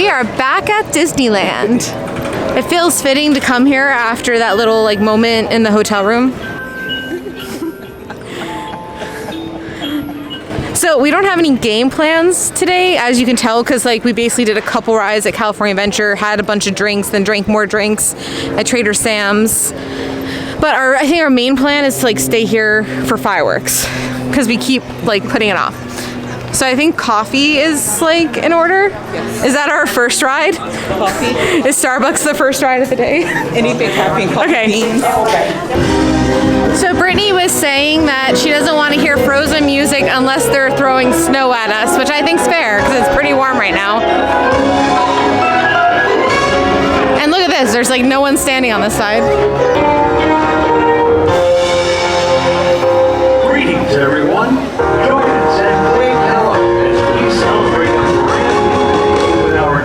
We are back at Disneyland. It feels fitting to come here after that little like moment in the hotel room. So we don't have any game plans today, as you can tell, because like we basically did a couple rides at California Adventure, had a bunch of drinks, then drank more drinks at Trader Sam's. But I think our main plan is to like stay here for fireworks, because we keep like putting it off. So I think coffee is like in order. Yes. Is that our first ride? Coffee. Is Starbucks the first ride of the day? Anything coffee and coffee beans. So Brittany was saying that she doesn't want to hear Frozen music unless they're throwing snow at us, which I think's fair because it's pretty warm right now. And look at this, there's like no one standing on this side. Greetings, everyone. Join us at Great Halloween as we celebrate a brand new with our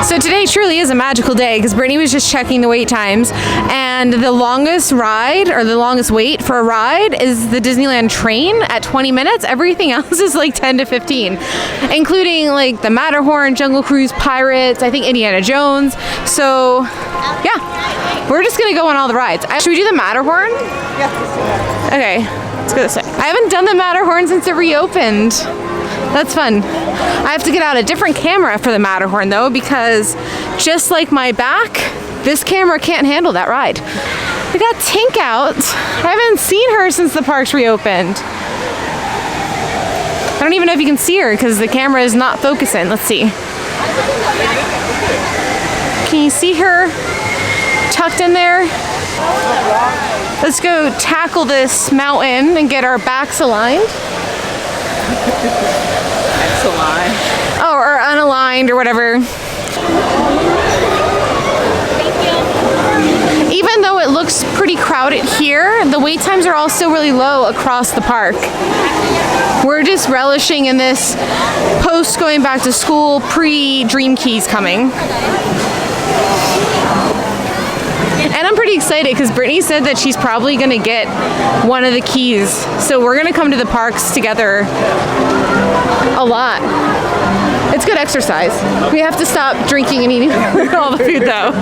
So today truly is a magical day because Brittany was just checking the wait times, and the longest ride or the longest wait for a ride is the Disneyland train at 20 minutes. Everything else is like 10 to 15, including like the Matterhorn, Jungle Cruise, Pirates, I think Indiana Jones. So yeah, we're just gonna go on all the rides. Should we do the Matterhorn? Yeah. Okay, let's go this way. I haven't done the Matterhorn since it reopened. That's fun. I have to get out a different camera for the Matterhorn though, because just like my back, this camera can't handle that ride. We got Tink out. I haven't seen her since the parks reopened. I don't even know if you can see her because the camera is not focusing. Let's see. Can you see her tucked in there? Let's go tackle this mountain and get our backs aligned. Oh, or unaligned or whatever. Even though it looks pretty crowded here, the wait times are also really low across the park. We're just relishing in this post going back to school, pre-Dream Keys coming. And I'm pretty excited because Brittany said that she's probably gonna get one of the keys. So we're gonna come to the parks together a lot. It's good exercise. We have to stop drinking and eating all the food though.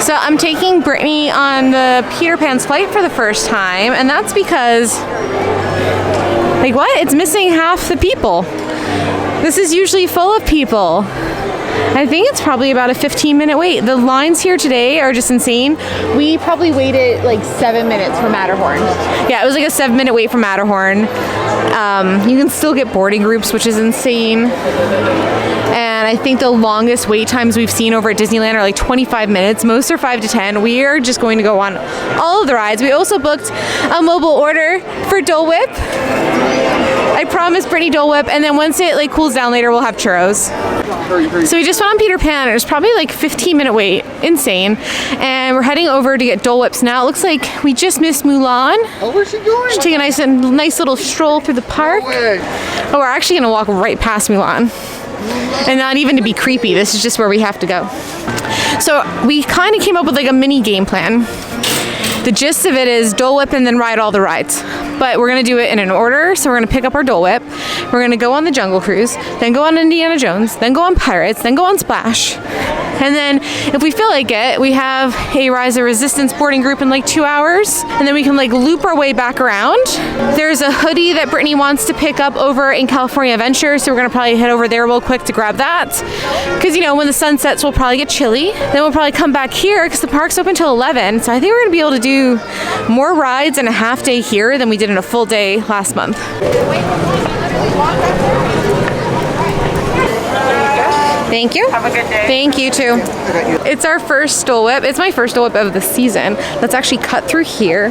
So I'm taking Brittany on the Peter Pan's flight for the first time, and that's because, like what? It's missing half the people. This is usually full of people. I think it's probably about a 15-minute wait. The lines here today are just insane. We probably waited like 7 minutes for Matterhorn. Yeah, it was like a 7-minute wait for Matterhorn. You can still get boarding groups, which is insane. And I think the longest wait times we've seen over at Disneyland are like 25 minutes. Most are 5 to 10. We are just going to go on all of the rides. We also booked a mobile order for Dole Whip. I promised Brittany Dole Whip, and then once it like cools down later, we'll have churros. So we just went on Peter Pan. It was probably like 15-minute wait. Insane. And we're heading over to get Dole Whips now. It looks like we just missed Mulan. Oh, where's she going? Just take a nice little stroll through the park. Oh, we're actually gonna walk right past Mulan. And not even to be creepy, this is just where we have to go. So we kind of came up with like a mini game plan. The gist of it is Dole Whip and then ride all the rides. But we're gonna do it in an order. So we're gonna pick up our Dole Whip. We're gonna go on the Jungle Cruise, then go on Indiana Jones, then go on Pirates, then go on Splash. And then if we feel like it, we have a Rise of Resistance boarding group in like 2 hours. And then we can like loop our way back around. There's a hoodie that Brittany wants to pick up over in California Adventure. So we're gonna probably head over there real quick to grab that. Cause you know, when the sun sets, we'll probably get chilly. Then we'll probably come back here because the park's open till 11. So I think we're gonna be able to do more rides in a half day here than we did in a full day last month. Thank you. Have a good day. Thank you too. It's our first Dole Whip. It's my first Dole Whip of the season. Let's actually cut through here.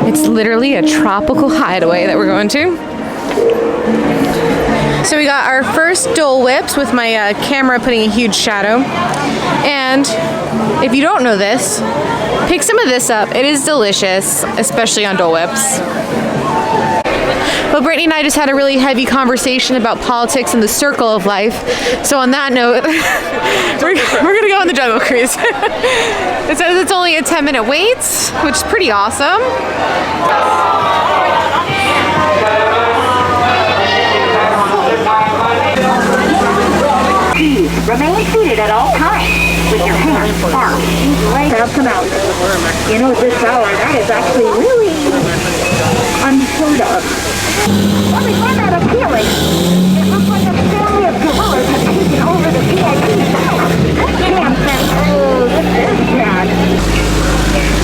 It's literally a tropical hideaway that we're going to. So we got our first Dole Whips with my camera putting a huge shadow. And if you don't know this, pick some of this up. It is delicious, especially on Dole Whips. But Brittany and I just had a really heavy conversation about politics and the circle of life. So on that note, we're gonna go on the Jungle Cruise. It says it's only a 10-minute wait, which is pretty awesome. Please remain seated at all times with your hands, arms, legs up to mouth. You know, this hour, that is actually really unheard of. Well, we find that appealing. It looks like a family of gorillas have taken over the VIP tower. Damn, oh, this is bad.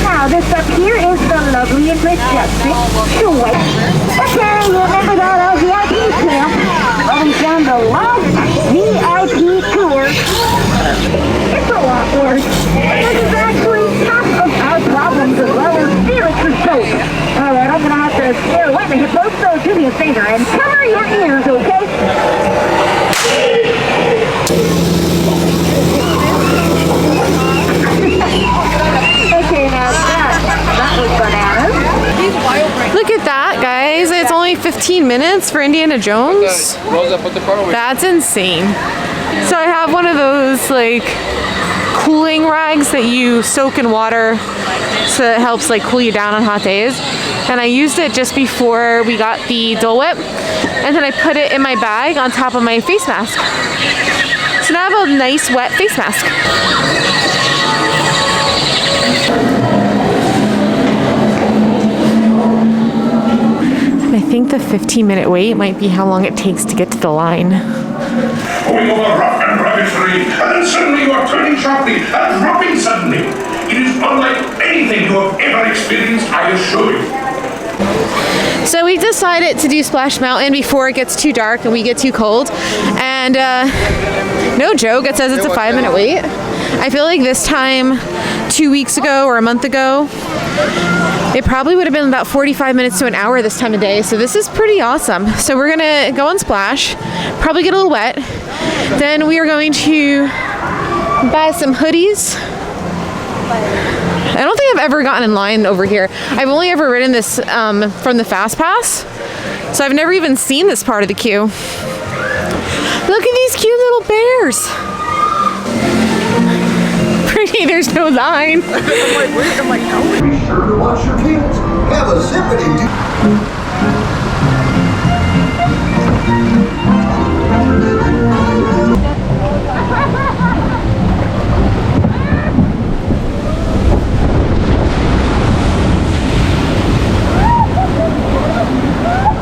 Now, this up here is the lovely and majestic Joy. Okay, you remember that VIP camp? Well, we found the last VIP tour. It's a lot worse. This is actually half of our problems as well as spirits and soap. Alright, I'm gonna have to stare. Wait a minute, both those do me a favor and cover your ears, okay? Okay, now that was bananas. Look at that, guys. It's only 15 minutes for Indiana Jones. That's insane. So I have one of those like cooling rags that you soak in water so it helps like cool you down on hot days. And I used it just before we got the Dole Whip. And then I put it in my bag on top of my face mask. So now I have a nice wet face mask. I think the 15-minute wait might be how long it takes to get to the line. Going over rough and rugged terrain, and then suddenly you are turning sharply and dropping suddenly. It is unlike anything you have ever experienced, I assure you. So we decided to do Splash Mountain before it gets too dark and we get too cold. And no joke, it says it's a 5-minute wait. I feel like this time 2 weeks ago or a month ago, it probably would have been about 45 minutes to an hour this time of day. So this is pretty awesome. So we're gonna go on Splash, probably get a little wet. Then we are going to buy some hoodies. I don't think I've ever gotten in line over here. I've only ever ridden this from the Fast Pass. So I've never even seen this part of the queue. Look at these cute little bears. Pretty, there's no line. Be sure to wash your kids. Have a zippity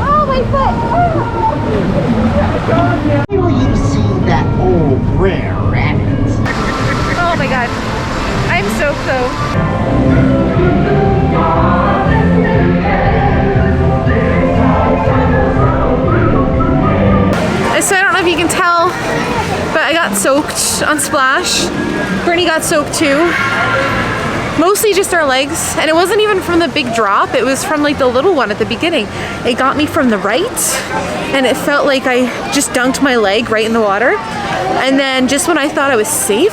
Oh, my foot! Where you seen that old rare rabbit? Oh my god. I'm soaked though. So I don't know if you can tell, but I got soaked on Splash. Brittany got soaked too. Mostly just our legs, and it wasn't even from the big drop, it was from like the little one at the beginning. It got me from the right, and it felt like I just dunked my leg right in the water. And then just when I thought I was safe,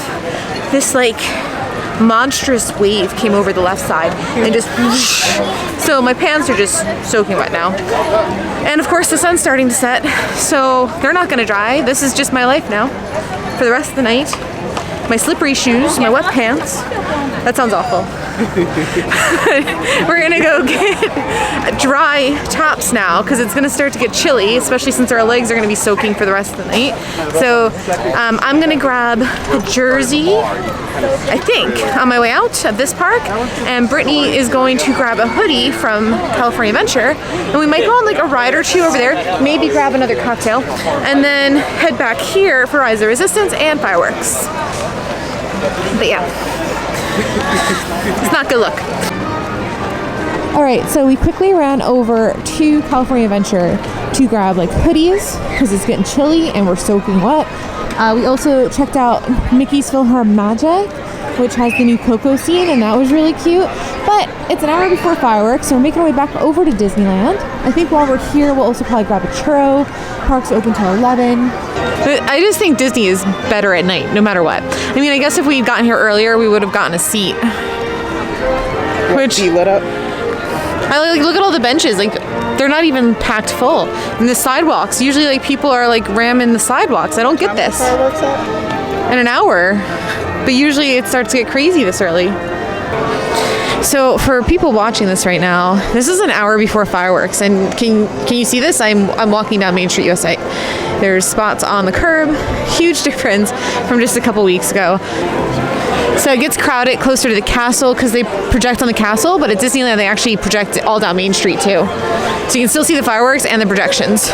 this like monstrous wave came over the left side and just whoosh. So my pants are just soaking wet now. And of course the sun's starting to set, so they're not gonna dry. This is just my life now for the rest of the night. My slippery shoes, my wet pants. That sounds awful. We're gonna go get dry tops now because it's gonna start to get chilly, especially since our legs are gonna be soaking for the rest of the night. So I'm gonna grab a jersey, I think, on my way out of this park, and Brittany is going to grab a hoodie from California Adventure, and we might go on like a ride or two over there, maybe grab another cocktail, and then head back here for Rise of Resistance and fireworks. But yeah, it's not good look. All right, so we quickly ran over to California Adventure to grab like hoodies because it's getting chilly and we're soaking wet. We also checked out Mickey's PhilharMagic, which has the new Coco scene, and that was really cute. But it's an hour before fireworks, so we're making our way back over to Disneyland. I think while we're here, we'll also probably grab a churro. Park's open till 11. But I just think Disney is better at night, no matter what. I mean, I guess if we'd gotten here earlier, we would have gotten a seat. Which Be lit up. I like, look at all the benches, like they're not even packed full. And the sidewalks, usually like people are like ramming the sidewalks. I don't get this. In an hour. But usually it starts to get crazy this early. So for people watching this right now, this is an hour before fireworks, and can you see this? I'm walking down Main Street USA. There's spots on the curb, huge difference from just a couple weeks ago. So it gets crowded closer to the castle because they project on the castle, but at Disneyland they actually project all down Main Street too. So you can still see the fireworks and the projections.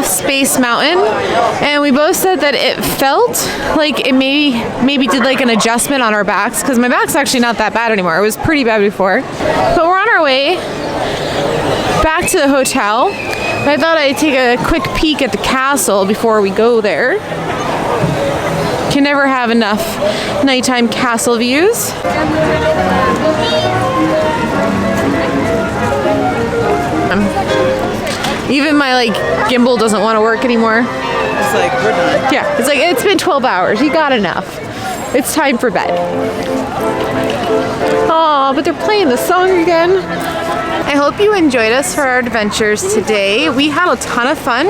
Space Mountain, and we both said that it felt like it maybe did like an adjustment on our backs, because my back's actually not that bad anymore. It was pretty bad before. But we're on our way back to the hotel. I thought I'd take a quick peek at the castle before we go there. Can never have enough nighttime castle views. Even my like gimbal doesn't want to work anymore. It's like, we're done. Yeah, it's like, it's been 12 hours. You got enough. It's time for bed. Oh, but they're playing the song again. I hope you enjoyed us for our adventures today. We had a ton of fun.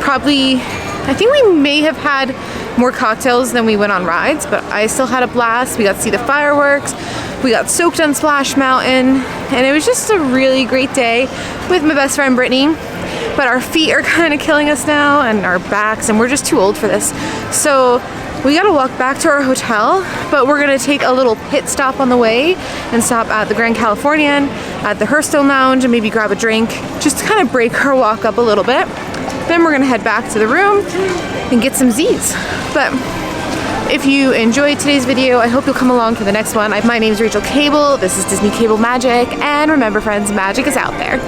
Probably, I think we may have had more cocktails than we went on rides, but I still had a blast. We got to see the fireworks. We got soaked on Splash Mountain, and it was just a really great day with my best friend Brittany. But our feet are kind of killing us now, and our backs, and we're just too old for this. So we gotta walk back to our hotel, but we're gonna take a little pit stop on the way and stop at the Grand Californian, at the Hearthstone Lounge, and maybe grab a drink, just to kind of break our walk up a little bit. Then we're gonna head back to the room and get some Z's. But if you enjoyed today's video, I hope you'll come along for the next one. My name's Rachel Cable, this is Disney Cable Magic, and remember friends, magic is out there.